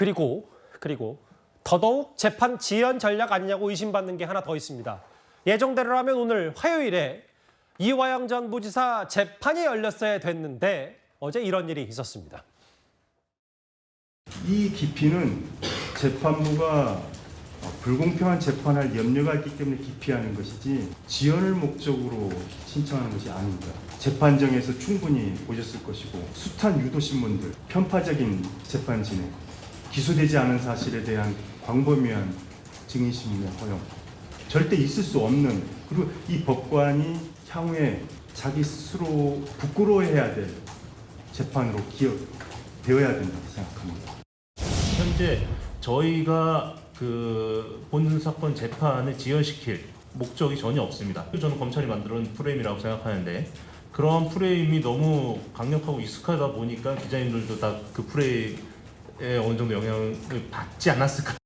그리고 더더욱 재판 지연 전략 아니냐고 의심받는 게 하나 더 있습니다. 예정대로라면 오늘 화요일에 이화영 전 부지사 재판이 열렸어야 됐는데 어제 이런 일이 있었습니다. 이 기피는 재판부가 불공평한 재판할 염려가 있기 때문에 기피하는 것이지 지연을 목적으로 신청하는 것이 아닙니다. 재판정에서 충분히 보셨을 것이고 숱한 유도신문들, 편파적인 재판 진행, 기소되지 않은 사실에 대한 광범위한 증인신문의 허용, 절대 있을 수 없는, 그리고 이 법관이 향후에 자기 스스로 부끄러워해야 될 재판으로 기억되어야 된다고 생각합니다. 현재 저희가 그 본 사건 재판을 지연시킬 목적이 전혀 없습니다. 저는 검찰이 만들어낸 프레임이라고 생각하는데 그런 프레임이 너무 강력하고 익숙하다 보니까 기자님들도 다 그 프레임에 어느 정도 영향을 받지 않았을까.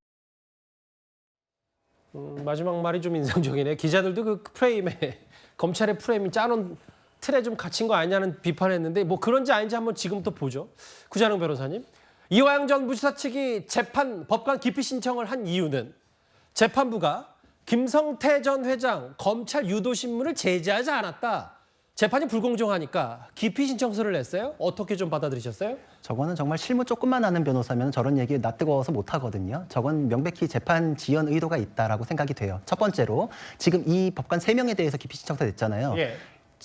마지막 말이 좀 인상적이네. 기자들도 그 프레임에 검찰의 프레임이 짜놓은 틀에 좀 갇힌 거 아니냐는 비판했는데 뭐 그런지 아닌지 한번 지금부터 보죠. 구자능 변호사님. 이화영 전 부지사 측이 재판 법관 기피 신청을 한 이유는 재판부가 김성태 전 회장 검찰 유도신문을 제지하지 않았다. 재판이 불공정하니까 기피 신청서를 냈어요. 어떻게 좀 받아들이셨어요? 저거는 정말 실무 조금만 아는 변호사면 저런 얘기 낯뜨거워서 못하거든요. 저건 명백히 재판 지연 의도가 있다라고 생각이 돼요. 첫 번째로 지금 이 법관 3명에 대해서 기피 신청서 냈잖아요. 예.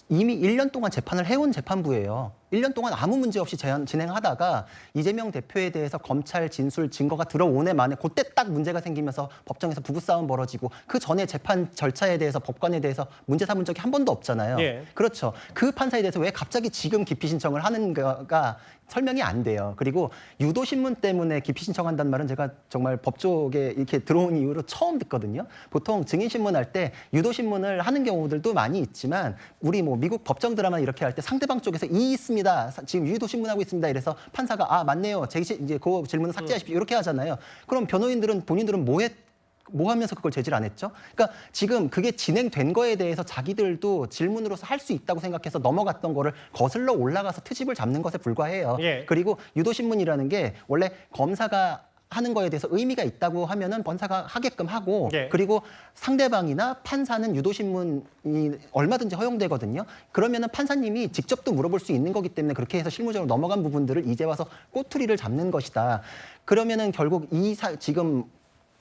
이미 1년 동안 재판을 해온 재판부예요. 1년 동안 아무 문제 없이 진행하다가 이재명 대표에 대해서 검찰 진술 증거가 들어오네 만에 그때 딱 문제가 생기면서 법정에서 부부싸움 벌어지고 그 전에 재판 절차에 대해서 법관에 대해서 문제 삼은 적이 한 번도 없잖아요. 예. 그렇죠. 그 판사에 대해서 왜 갑자기 지금 기피 신청을 하는가가 설명이 안 돼요. 그리고 유도신문 때문에 기피 신청한다는 말은 제가 정말 법조계 이렇게 들어온 이후로 처음 듣거든요. 보통 증인신문 할 때 유도신문을 하는 경우들도 많이 있지만 우리 뭐 미국 법정 드라마 이렇게 할 때 상대방 쪽에서 이 있습니다. 지금 유도신문하고 있습니다. 이래서 판사가 아 맞네요. 이제 그 질문을 삭제하십시오. 이렇게 하잖아요. 그럼 변호인들은 본인들은 뭐 하면서 그걸 제지를 안 했죠? 그러니까 지금 그게 진행된 거에 대해서 자기들도 질문으로서 할 수 있다고 생각해서 넘어갔던 거를 거슬러 올라가서 트집을 잡는 것에 불과해요. 예. 그리고 유도신문이라는 게 원래 검사가 하는 거에 대해서 의미가 있다고 하면은 검사가 하게끔 하고 예. 그리고 상대방이나 판사는 유도신문이 얼마든지 허용되거든요. 그러면은 판사님이 직접도 물어볼 수 있는 거기 때문에 그렇게 해서 실무적으로 넘어간 부분들을 이제 와서 꼬투리를 잡는 것이다. 그러면은 결국 지금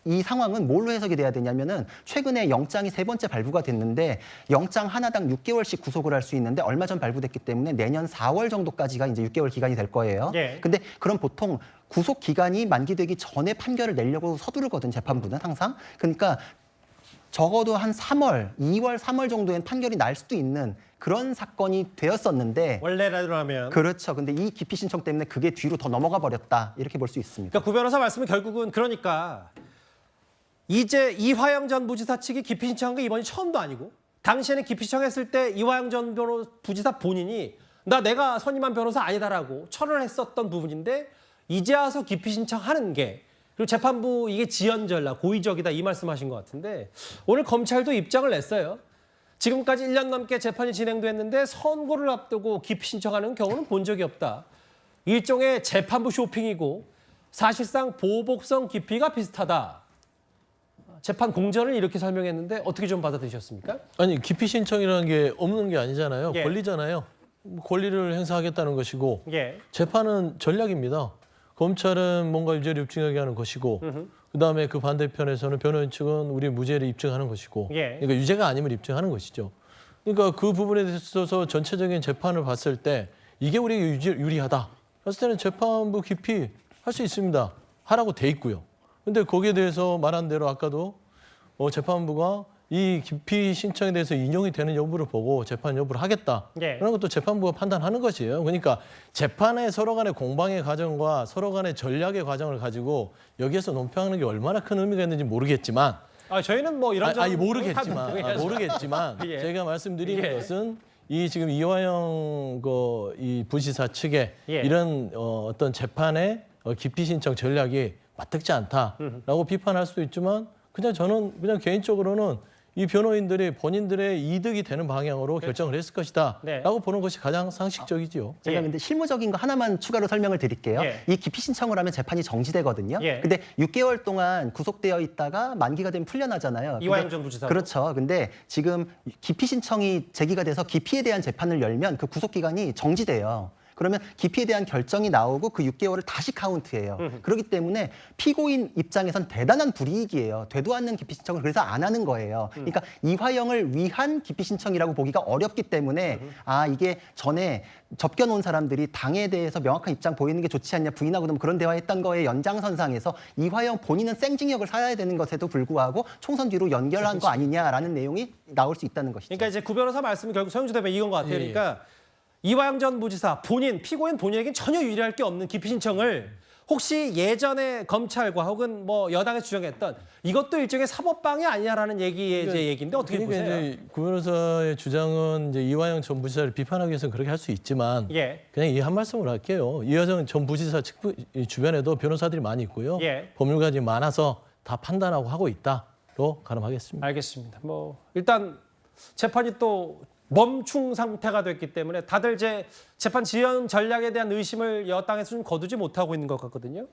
이 상황은 뭘로 해석이 돼야 되냐면은 최근에 영장이 3번째 발부가 됐는데 영장 하나당 6개월씩 구속을 할 수 있는데 얼마 전 발부됐기 때문에 내년 4월 정도까지가 이제 6개월 기간이 될 거예요. 예. 근데 그럼 보통 구속 기간이 만기되기 전에 판결을 내려고 서두르거든 재판부는 항상. 그러니까 적어도 한 2월, 3월 정도엔 판결이 날 수도 있는 그런 사건이 되었었는데 원래라면. 그렇죠. 근데 이 기피 신청 때문에 그게 뒤로 더 넘어가 버렸다. 이렇게 볼 수 있습니다. 그러니까 구 변호사 말씀은 결국은 그러니까 이제 이화영 전 부지사 측이 기피 신청한 게 이번이 처음도 아니고 당시에는 기피 신청했을 때 이화영 전 부지사 본인이 내가 선임한 변호사 아니다라고 철회를 했었던 부분인데 이제 와서 기피 신청하는 게 그리고 재판부 이게 지연 전략, 고의적이다 이 말씀하신 것 같은데 오늘 검찰도 입장을 냈어요. 지금까지 1년 넘게 재판이 진행됐는데 선고를 앞두고 기피 신청하는 경우는 본 적이 없다. 일종의 재판부 쇼핑이고 사실상 보복성 기피가 비슷하다. 재판 공전을 이렇게 설명했는데 어떻게 좀 받아들이셨습니까? 아니 기피 신청이라는 게 없는 게 아니잖아요. 예. 권리잖아요. 권리를 행사하겠다는 것이고 예. 재판은 전략입니다. 검찰은 뭔가 유죄를 입증하게 하는 것이고 그다음에 그 반대편에서는 변호인 측은 우리 무죄를 입증하는 것이고 예. 그러니까 유죄가 아님을 입증하는 것이죠. 그러니까 그 부분에 있어서 전체적인 재판을 봤을 때 이게 우리에게 유리하다. 봤을 때는 재판부 기피 할 수 있습니다. 하라고 돼 있고요. 근데 거기에 대해서 말한 대로 아까도 재판부가 이 기피 신청에 대해서 인용이 되는 여부를 보고 재판 여부를 하겠다. 예. 그런 것도 재판부가 판단하는 것이에요. 그러니까 재판의 서로 간의 공방의 과정과 서로 간의 전략의 과정을 가지고 여기에서 논평하는 게 얼마나 큰 의미가 있는지 모르겠지만 저희는 뭐 이런 모르겠지만 예. 제가 말씀드리는 예. 것은 이 지금 이화영 이 부지사 측의 예. 이런 어떤 재판의 기피 신청 전략이 맞득지 않다라고 비판할 수도 있지만 저는 그냥 개인적으로는 이 변호인들이 본인들의 이득이 되는 방향으로 결정을 했을 것이다 네. 라고 보는 것이 가장 상식적이지요. 제가 예. 근데 실무적인 거 하나만 추가로 설명을 드릴게요. 예. 이 기피 신청을 하면 재판이 정지되거든요. 예. 근데 6개월 동안 구속되어 있다가 만기가 되면 풀려나잖아요. 근데 이화영 전 부지사. 그렇죠. 근데 지금 기피 신청이 제기가 돼서 기피에 대한 재판을 열면 그 구속 기간이 정지돼요. 그러면 기피에 대한 결정이 나오고 그 6개월을 다시 카운트해요. 그렇기 때문에 피고인 입장에선 대단한 불이익이에요. 되도 않는 기피 신청을 그래서 안 하는 거예요. 그러니까 이화영을 위한 기피 신청이라고 보기가 어렵기 때문에 아 이게 전에 접견 온 사람들이 당에 대해서 명확한 입장 보이는 게 좋지 않냐 부인하고 그런 대화했던 거에 연장선상에서 이화영 본인은 생징역을 살아야 되는 것에도 불구하고 총선 뒤로 연결한 거 아니냐라는 내용이 나올 수 있다는 것이죠. 그러니까 이제 구 변호사 말씀이 결국 서영주 대변인 이건 것 같아요. 예, 예. 그러니까 이화영 전 부지사 피고인 본인에겐 전혀 유리할 게 없는 기피 신청을 혹시 예전에 검찰과 혹은 뭐 여당에서 주장했던 이것도 일종의 사법방해 아니냐라는 얘기의 이제 얘기인데 어떻게 그러니까 보세요? 이제 구 변호사의 주장은 이제 이화영 전 부지사를 비판하기 위해서는 그렇게 할 수 있지만 예. 그냥 이 한 말씀을 할게요. 이화영 전 부지사 이 주변에도 변호사들이 많이 있고요. 예. 법률가들이 많아서 다 판단하고 하고 있다로 가름하겠습니다. 알겠습니다. 뭐 일단 재판이 또 멈춤 상태가 됐기 때문에 다들 이제 재판 지연 전략에 대한 의심을 여당에서 좀 거두지 못하고 있는 것 같거든요.